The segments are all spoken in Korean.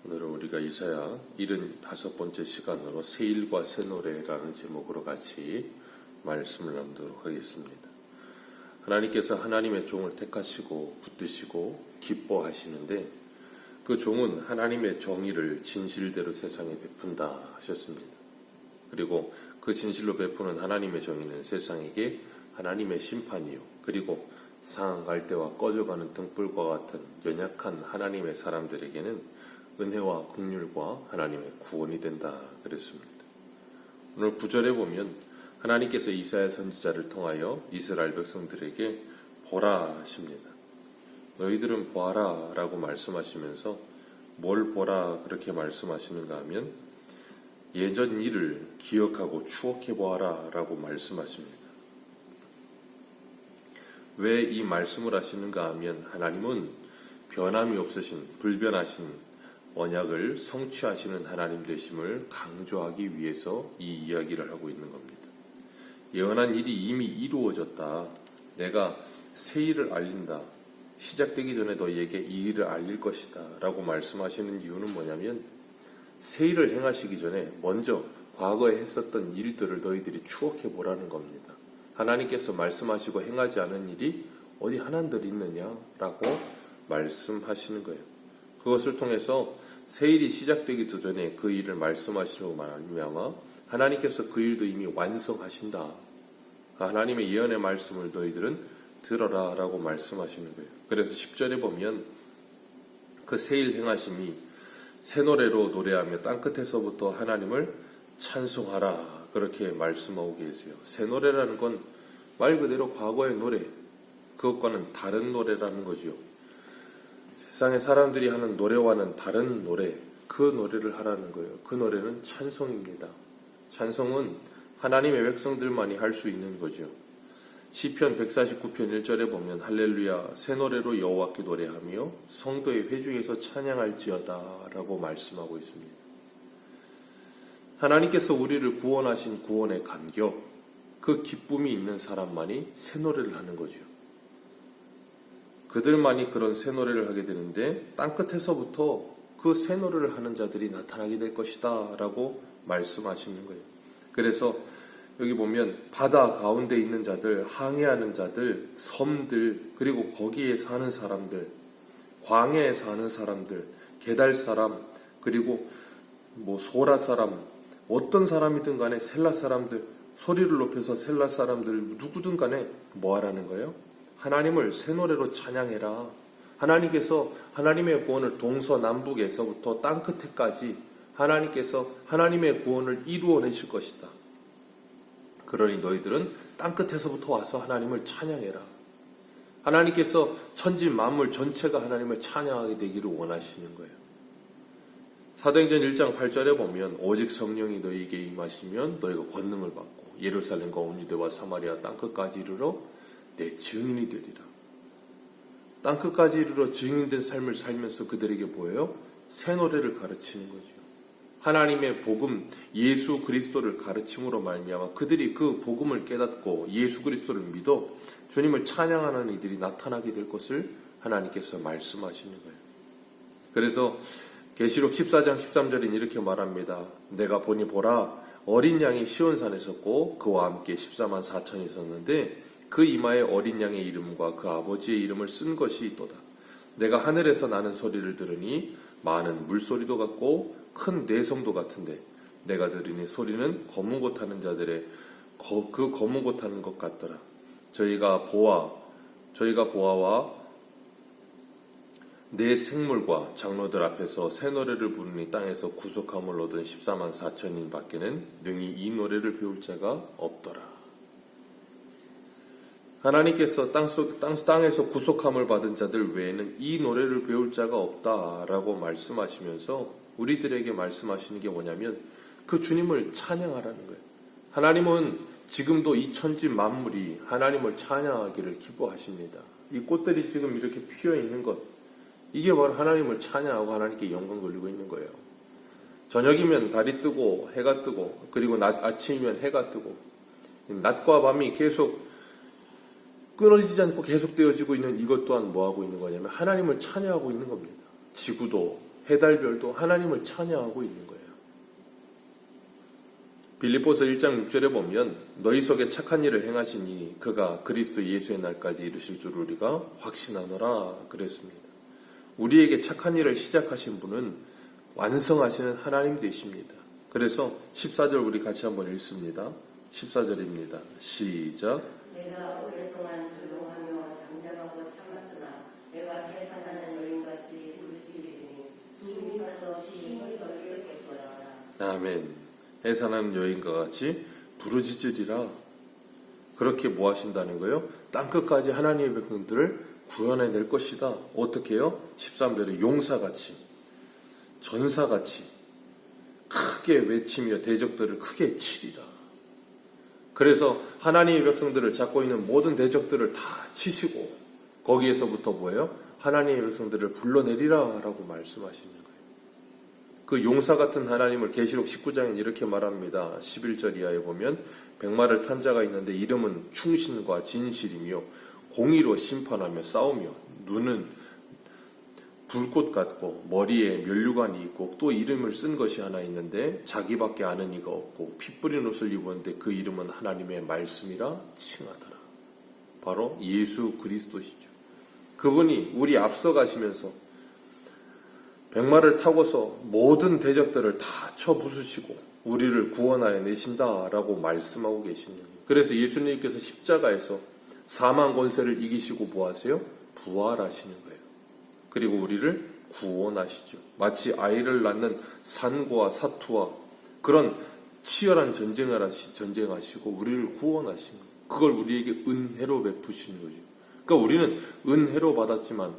오늘은 우리가 이사야 75번째 시간으로 새 일과 새 노래라는 제목으로 같이 말씀을 나누도록 하겠습니다. 하나님께서 하나님의 종을 택하시고 붙드시고 기뻐하시는데 그 종은 하나님의 정의를 진실대로 세상에 베푼다 하셨습니다. 그리고 그 진실로 베푸는 하나님의 정의는 세상에게 하나님의 심판이요, 그리고 상한 때와 꺼져가는 등불과 같은 연약한 하나님의 사람들에게는 은혜와 긍휼과 하나님의 구원이 된다 그랬습니다. 오늘 9절에 보면 하나님께서 이사야 선지자를 통하여 이스라엘 백성들에게 보라 하십니다. 너희들은 보아라 라고 말씀하시면서 뭘 보라 그렇게 말씀하시는가 하면 예전 일을 기억하고 추억해 보아라 라고 말씀하십니다. 왜 이 말씀을 하시는가 하면 하나님은 변함이 없으신 불변하신 언약을 성취하시는 하나님 되심을 강조하기 위해서 이 이야기를 하고 있는 겁니다. 예언한 일이 이미 이루어졌다. 내가 새 일을 알린다. 시작되기 전에 너희에게 이 일을 알릴 것이다 라고 말씀하시는 이유는 뭐냐면 새 일을 행하시기 전에 먼저 과거에 했었던 일들을 너희들이 추억해 보라는 겁니다. 하나님께서 말씀하시고 행하지 않은 일이 어디 하나들 있느냐라고 말씀하시는 거예요. 그것을 통해서 새 일이 시작되기도 전에 그 일을 말씀하시려고 말하면 하나님께서 그 일도 이미 완성하신다. 하나님의 예언의 말씀을 너희들은 들어라 라고 말씀하시는 거예요. 그래서 10절에 보면 그 새 일 행하심이 새 노래로 노래하며 땅끝에서부터 하나님을 찬송하라 그렇게 말씀하고 계세요. 새 노래라는 건 말 그대로 과거의 노래, 그것과는 다른 노래라는 거죠. 세상의 사람들이 하는 노래와는 다른 노래, 그 노래를 하라는 거예요. 그 노래는 찬송입니다. 찬송은 하나님의 백성들만이 할 수 있는 거죠. 시편 149편 1절에 보면 할렐루야 새 노래로 여호와께 노래하며 성도의 회중에서 찬양할지어다 라고 말씀하고 있습니다. 하나님께서 우리를 구원하신 구원의 감격, 그 기쁨이 있는 사람만이 새 노래를 하는 거죠. 그들만이 그런 새 노래를 하게 되는데 땅끝에서부터 그 새 노래를 하는 자들이 나타나게 될 것이다 라고 말씀하시는 거예요. 그래서 여기 보면 바다 가운데 있는 자들, 항해하는 자들, 섬들, 그리고 거기에 사는 사람들, 광야에 사는 사람들, 게달 사람, 그리고 소라 사람, 어떤 사람이든 간에 셀라 사람들, 소리를 높여서 셀라 사람들 누구든 간에 뭐 하라는 거예요? 하나님을 새 노래로 찬양해라. 하나님께서 하나님의 구원을 동서남북에서부터 땅끝에까지 하나님께서 하나님의 구원을 이루어내실 것이다. 그러니 너희들은 땅끝에서부터 와서 하나님을 찬양해라. 하나님께서 천지 만물 전체가 하나님을 찬양하게 되기를 원하시는 거예요. 사도행전 1장 8절에 보면 오직 성령이 너희에게 임하시면 너희가 권능을 받고 예루살렘과 온 유대와 사마리아 땅끝까지 이르러 내 증인이 되리라. 땅끝까지 이르러 증인된 삶을 살면서 그들에게 보여요? 새 노래를 가르치는 거죠. 하나님의 복음 예수 그리스도를 가르침으로 말미암아 그들이 그 복음을 깨닫고 예수 그리스도를 믿어 주님을 찬양하는 이들이 나타나게 될 것을 하나님께서 말씀하시는 거예요. 그래서 계시록 14장 13절엔 이렇게 말합니다. 내가 보니 보라 어린 양이 시온산에 섰고 그와 함께 14만 4천이 섰는데 그 이마에 어린 양의 이름과 그 아버지의 이름을 쓴 것이 있도다. 내가 하늘에서 나는 소리를 들으니 많은 물소리도 같고 큰 내성도 같은데 내가 들으니 소리는 검은 고 타는 자들의 그 검은 고 타는 것 같더라. 저희가 보아와 내 생물과 장로들 앞에서 새 노래를 부르니 땅에서 구속함을 얻은 14만 4천인 밖에는 능히 이 노래를 배울 자가 없더라. 하나님께서 땅에서 구속함을 받은 자들 외에는 이 노래를 배울 자가 없다라고 말씀하시면서 우리들에게 말씀하시는 게 뭐냐면 그 주님을 찬양하라는 거예요. 하나님은 지금도 이 천지 만물이 하나님을 찬양하기를 기뻐하십니다. 이 꽃들이 지금 이렇게 피어 있는 것, 이게 바로 하나님을 찬양하고 하나님께 영광 돌리고 있는 거예요. 저녁이면 달이 뜨고 해가 뜨고 그리고 아침이면 해가 뜨고 낮과 밤이 계속 끊어지지 않고 계속 되어지고 있는 이것 또한 뭐하고 있는 거냐면 하나님을 찬양하고 있는 겁니다. 지구도 해달별도 하나님을 찬양하고 있는 거예요. 빌립보서 1장 6절에 보면 너희 속에 착한 일을 행하시니 그가 그리스도 예수의 날까지 이루실 줄 우리가 확신하노라 그랬습니다. 우리에게 착한 일을 시작하신 분은 완성하시는 하나님 되십니다. 그래서 14절 우리 같이 한번 읽습니다. 14절입니다. 시작. 내가 오랫동안 조용하며 잠잠하고 참았으나 내가 해산하는 여인같이 부르짖으니 숨이 차서 힘을 덜겠구나. 아멘. 해산하는 여인과 같이 부르짖으리라. 그렇게 뭐 하신다는 거예요? 땅끝까지 하나님의 백성들을 구원해낼 것이다. 어떻게 해요? 13절에 용사같이 전사같이 크게 외치며 대적들을 크게 치리라. 그래서 하나님의 백성들을 잡고 있는 모든 대적들을 다 치시고 거기에서부터 뭐예요? 하나님의 백성들을 불러내리라 라고 말씀하시는 거예요. 그 용사 같은 하나님을 계시록 19장에 이렇게 말합니다. 11절 이하에 보면 백마를 탄 자가 있는데 이름은 충신과 진실이며 공의로 심판하며 싸우며 눈은 불꽃 같고 머리에 면류관이 있고 또 이름을 쓴 것이 하나 있는데 자기밖에 아는 이가 없고 피 뿌린 옷을 입었는데 그 이름은 하나님의 말씀이라 칭하더라. 바로 예수 그리스도시죠. 그분이 우리 앞서 가시면서 백마를 타고서 모든 대적들을 다 쳐부수시고 우리를 구원하여 내신다라고 말씀하고 계시는 거예요. 그래서 예수님께서 십자가에서 사망 권세를 이기시고 뭐 하세요? 부활하시는 거예요. 그리고 우리를 구원하시죠. 마치 아이를 낳는 산고와 사투와 그런 치열한 전쟁을 전쟁하시고 우리를 구원하신 거예요. 그걸 우리에게 은혜로 베푸시는 거죠. 그러니까 우리는 은혜로 받았지만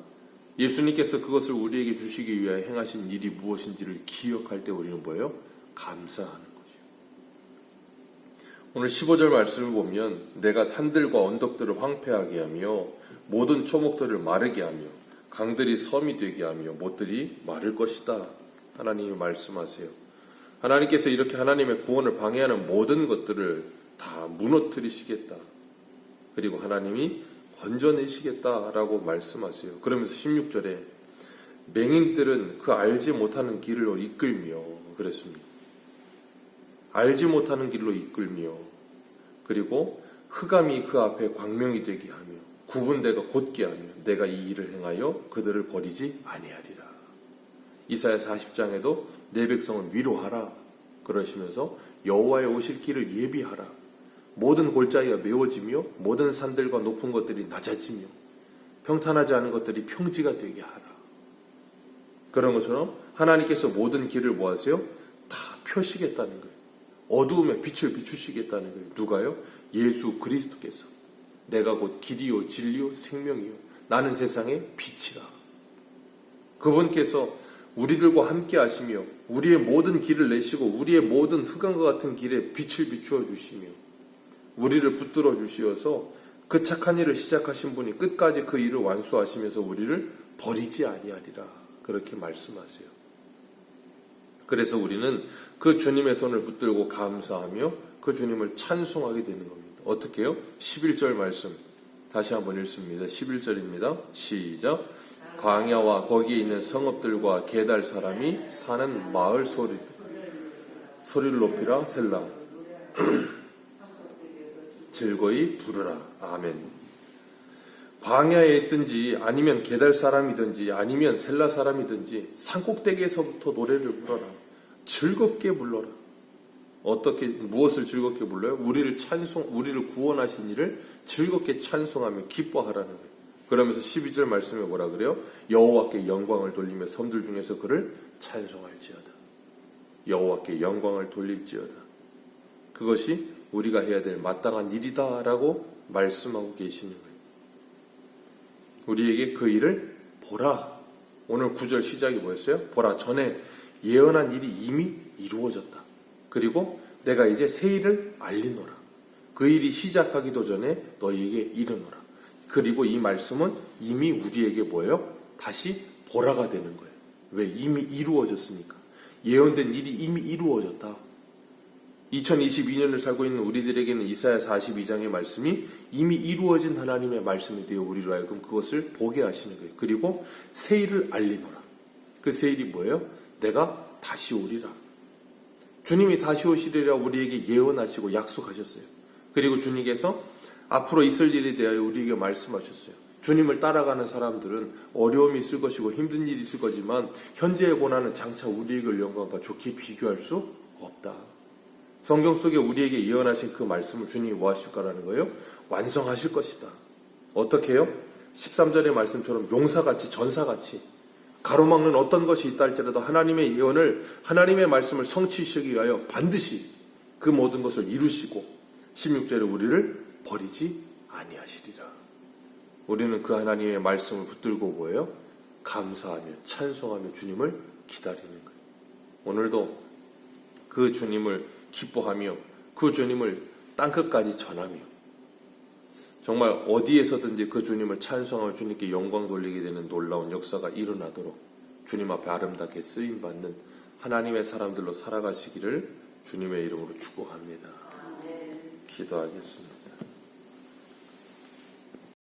예수님께서 그것을 우리에게 주시기 위하여 행하신 일이 무엇인지를 기억할 때 우리는 뭐예요? 감사하는 거죠. 오늘 15절 말씀을 보면 내가 산들과 언덕들을 황폐하게 하며 모든 초목들을 마르게 하며 강들이 섬이 되게 하며 못들이 마를 것이다. 하나님이 말씀하세요. 하나님께서 이렇게 하나님의 구원을 방해하는 모든 것들을 다 무너뜨리시겠다. 그리고 하나님이 건져내시겠다라고 말씀하세요. 그러면서 16절에 맹인들은 그 알지 못하는 길로 이끌며 그랬습니다. 알지 못하는 길로 이끌며 그리고 흑암이 그 앞에 광명이 되게 하며 구분대가 곧게 하며 내가 이 일을 행하여 그들을 버리지 아니하리라. 이사야 40장에도 내 백성을 위로하라 그러시면서 여호와의 오실 길을 예비하라. 모든 골짜기가 메워지며 모든 산들과 높은 것들이 낮아지며 평탄하지 않은 것들이 평지가 되게 하라. 그런 것처럼 하나님께서 모든 길을 뭐 하세요? 다 펴시겠다는 거예요. 어두움에 빛을 비추시겠다는 거예요. 누가요? 예수 그리스도께서 내가 곧 길이요 진리요 생명이요 나는 세상의 빛이라. 그분께서 우리들과 함께 하시며 우리의 모든 길을 내시고 우리의 모든 흑암과 같은 길에 빛을 비추어 주시며 우리를 붙들어 주시어서 그 착한 일을 시작하신 분이 끝까지 그 일을 완수하시면서 우리를 버리지 아니하리라. 그렇게 말씀하세요. 그래서 우리는 그 주님의 손을 붙들고 감사하며 그 주님을 찬송하게 되는 겁니다. 어떻게 해요? 11절 말씀 다시 한번 읽습니다. 11절입니다. 시작. 광야와 거기에 있는 성읍들과 게달 사람이 사는 마을 소리를 높이라 셀라. 즐거이 부르라. 아멘. 광야에 있든지 아니면 게달 사람이든지 아니면 셀라 사람이든지 산꼭대기에서부터 노래를 불러라. 즐겁게 불러라. 어떻게 무엇을 즐겁게 불러요? 우리를 구원하신 이를 즐겁게 찬송하며 기뻐하라는 거예요. 그러면서 12절 말씀에 뭐라 그래요? 여호와께 영광을 돌리며 섬들 중에서 그를 찬송할지어다. 여호와께 영광을 돌릴지어다. 그것이 우리가 해야 될 마땅한 일이다라고 말씀하고 계시는 거예요. 우리에게 그 일을 보라. 오늘 9절 시작이 뭐였어요? 보라. 전에 예언한 일이 이미 이루어졌다. 그리고 내가 이제 새 일을 알리노라. 그 일이 시작하기도 전에 너희에게 이르노라. 그리고 이 말씀은 이미 우리에게 뭐예요? 다시 보라가 되는 거예요. 왜? 이미 이루어졌으니까. 예언된 일이 이미 이루어졌다. 2022년을 살고 있는 우리들에게는 이사야 42장의 말씀이 이미 이루어진 하나님의 말씀이 되어 우리로 하여금 그것을 보게 하시는 거예요. 그리고 새 일을 알리노라. 그 세일이 뭐예요? 내가 다시 오리라. 주님이 다시 오시리라 우리에게 예언하시고 약속하셨어요. 그리고 주님께서 앞으로 있을 일에 대하여 우리에게 말씀하셨어요. 주님을 따라가는 사람들은 어려움이 있을 것이고 힘든 일이 있을 거지만 현재의 고난은 장차 우리에게 영광과 좋게 비교할 수 없다. 성경 속에 우리에게 예언하신 그 말씀을 주님이 뭐 하실 거라는 거예요? 완성하실 것이다. 어떻게 해요? 13절의 말씀처럼 용사같이 전사같이 가로막는 어떤 것이 있다 할지라도 하나님의 예언을 하나님의 말씀을 성취시키기 위하여 반드시 그 모든 것을 이루시고 16절에 우리를 버리지 아니하시리라. 우리는 그 하나님의 말씀을 붙들고 뭐예요? 감사하며 찬송하며 주님을 기다리는 거예요. 오늘도 그 주님을 기뻐하며 그 주님을 땅끝까지 전하며 정말 어디에서든지 그 주님을 찬송하며 주님께 영광 돌리게 되는 놀라운 역사가 일어나도록 주님 앞에 아름답게 쓰임받는 하나님의 사람들로 살아가시기를 주님의 이름으로 축복합니다. 기도하겠습니다.